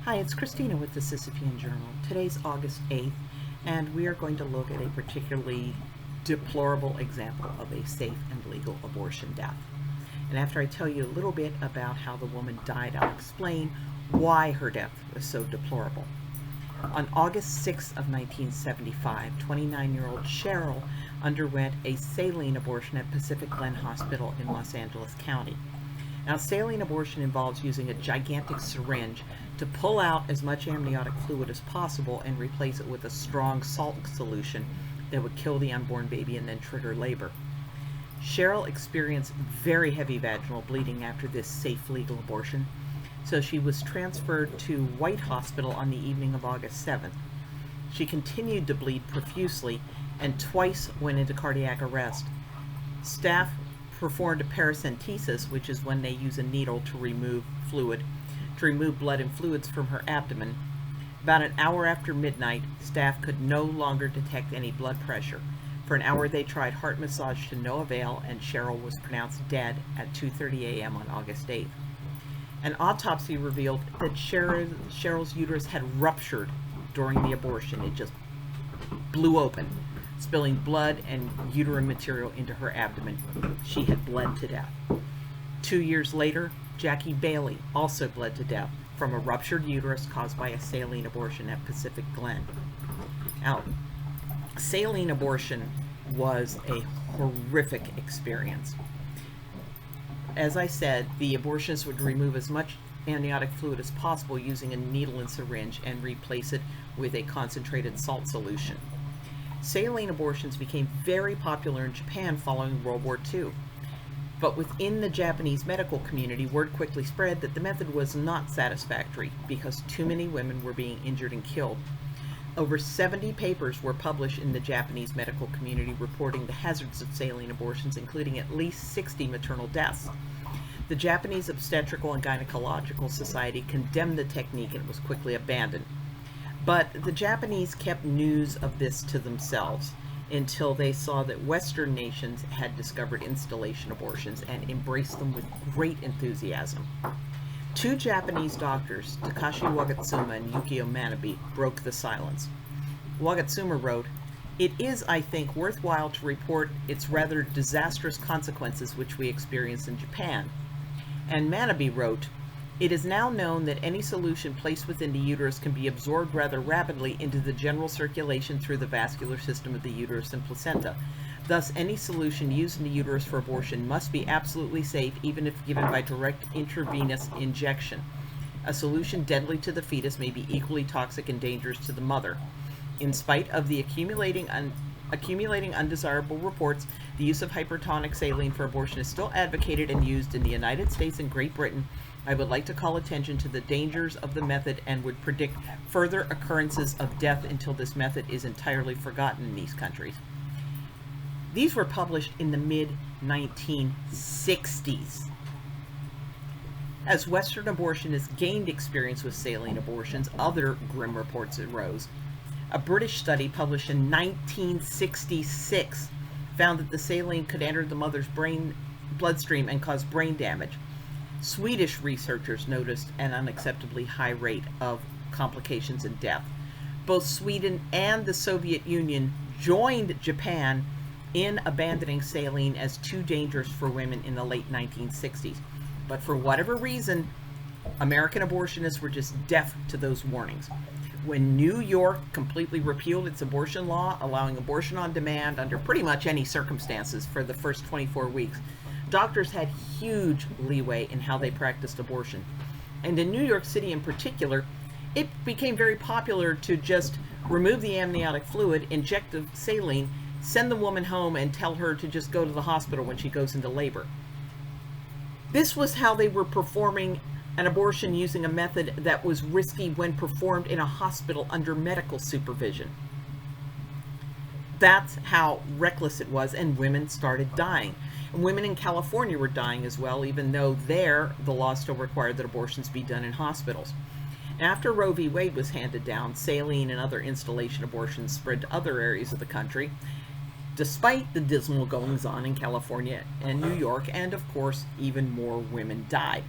Hi, it's Christina with the Sisyphean Journal. Today's August 8th, and we are going to look at a particularly deplorable example of a safe and legal abortion death. And after I tell you a little bit about how the woman died, I'll explain why her death was so deplorable. On August 6th of 1975, 29-year-old Cheryl underwent a saline abortion at Pacific Glen Hospital in Los Angeles County. Now, saline abortion involves using a gigantic syringe to pull out as much amniotic fluid as possible and replace it with a strong salt solution that would kill the unborn baby and then trigger labor. Cheryl experienced very heavy vaginal bleeding after this safe legal abortion, so she was transferred to White Hospital on the evening of August 7th. She continued to bleed profusely and twice went into cardiac arrest. Staff performed a paracentesis, which is when they use a needle to remove blood and fluids from her abdomen. About an hour after midnight, staff could no longer detect any blood pressure. For an hour they tried heart massage to no avail, and Cheryl was pronounced dead at 2:30 a.m. on August 8th. An autopsy revealed that Cheryl's uterus had ruptured during the abortion. It just blew open, spilling blood and uterine material into her abdomen. She had bled to death. 2 years later, Jackie Bailey also bled to death from a ruptured uterus caused by a saline abortion at Pacific Glen. Now, saline abortion was a horrific experience. As I said, the abortionist would remove as much amniotic fluid as possible using a needle and syringe and replace it with a concentrated salt solution. Saline abortions became very popular in Japan following World War II. But within the Japanese medical community, word quickly spread that the method was not satisfactory because too many women were being injured and killed. Over 70 papers were published in the Japanese medical community reporting the hazards of saline abortions, including at least 60 maternal deaths. The Japanese Obstetrical and Gynecological Society condemned the technique and it was quickly abandoned. But the Japanese kept news of this to themselves until they saw that Western nations had discovered installation abortions and embraced them with great enthusiasm. Two Japanese doctors, Takashi Wagatsuma and Yukio Manabe, broke the silence. Wagatsuma wrote, "It is, I think, worthwhile to report its rather disastrous consequences which we experienced in Japan." And Manabe wrote, "It is now known that any solution placed within the uterus can be absorbed rather rapidly into the general circulation through the vascular system of the uterus and placenta. Thus, any solution used in the uterus for abortion must be absolutely safe, even if given by direct intravenous injection. A solution deadly to the fetus may be equally toxic and dangerous to the mother. In spite of the accumulating undesirable reports, the use of hypertonic saline for abortion is still advocated and used in the United States and Great Britain. I would like to call attention to the dangers of the method and would predict further occurrences of death until this method is entirely forgotten in these countries." These were published in the mid-1960s. As Western abortionists gained experience with saline abortions, other grim reports arose. A British study published in 1966 found that the saline could enter the mother's bloodstream and cause brain damage. Swedish researchers noticed an unacceptably high rate of complications and death. Both Sweden and the Soviet Union joined Japan in abandoning saline as too dangerous for women in the late 1960s. But for whatever reason, American abortionists were just deaf to those warnings. When New York completely repealed its abortion law, allowing abortion on demand under pretty much any circumstances for the first 24 weeks, doctors had huge leeway in how they practiced abortion. And in New York City in particular, it became very popular to just remove the amniotic fluid, inject the saline, send the woman home, and tell her to just go to the hospital when she goes into labor. This was how they were performing an abortion using a method that was risky when performed in a hospital under medical supervision. That's how reckless it was, and women started dying. And women in California were dying as well, even though there the law still required that abortions be done in hospitals. After Roe v. Wade was handed down, saline and other installation abortions spread to other areas of the country, despite the dismal goings-on in California and New York, and of course, even more women died.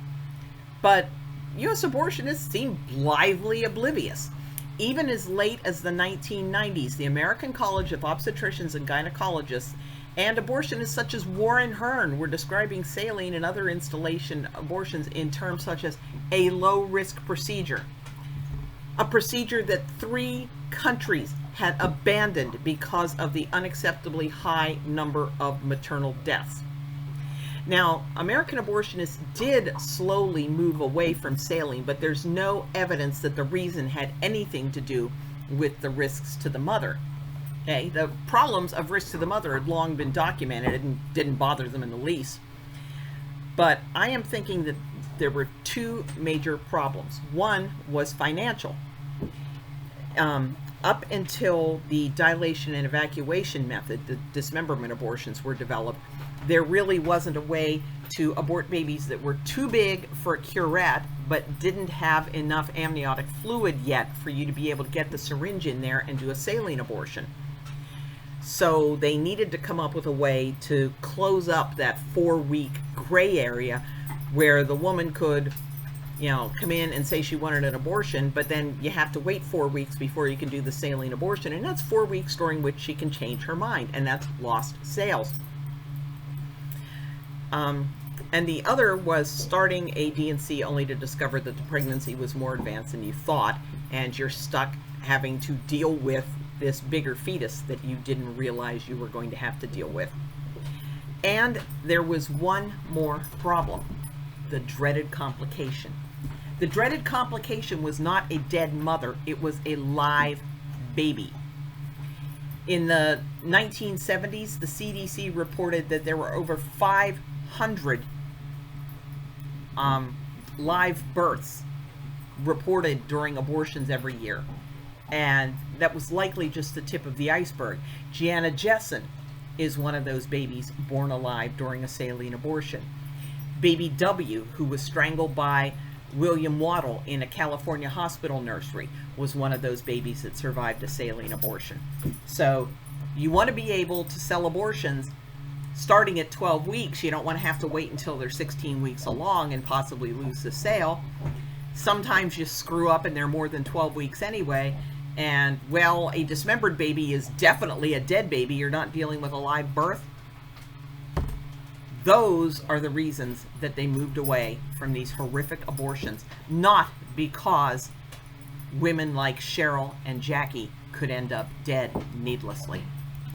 But U.S. abortionists seem blithely oblivious. Even as late as the 1990s, the American College of Obstetricians and Gynecologists and abortionists such as Warren Hearn were describing saline and other installation abortions in terms such as a low-risk procedure. A procedure that 3 countries had abandoned because of the unacceptably high number of maternal deaths. Now, American abortionists did slowly move away from saline, but there's no evidence that the reason had anything to do with the risks to the mother. Okay, the problems of risk to the mother had long been documented and didn't bother them in the least. But I am thinking that there were 2 major problems. One was financial. Up until the dilation and evacuation method, the dismemberment abortions were developed, there really wasn't a way to abort babies that were too big for a curette but didn't have enough amniotic fluid yet for you to be able to get the syringe in there and do a saline abortion. So they needed to come up with a way to close up that 4-week gray area where the woman could, come in and say she wanted an abortion, but then you have to wait 4 weeks before you can do the saline abortion, and that's 4 weeks during which she can change her mind, and that's lost sales. And the other was starting a D&C only to discover that the pregnancy was more advanced than you thought, and you're stuck having to deal with this bigger fetus that you didn't realize you were going to have to deal with. And there was one more problem, the dreaded complication. The dreaded complication was not a dead mother, it was a live baby. In the 1970s, the CDC reported that there were over 500 live births reported during abortions every year. And that was likely just the tip of the iceberg. Gianna Jessen is one of those babies born alive during a saline abortion. Baby W, who was strangled by William Waddle in a California hospital nursery, was one of those babies that survived a saline abortion. So you want to be able to sell abortions starting at 12 weeks. You don't want to have to wait until they're 16 weeks along and possibly lose the sale. Sometimes you screw up and they're more than 12 weeks anyway. And, well, a dismembered baby is definitely a dead baby. You're not dealing with a live birth. Those are the reasons that they moved away from these horrific abortions, not because women like Cheryl and Jackie could end up dead needlessly.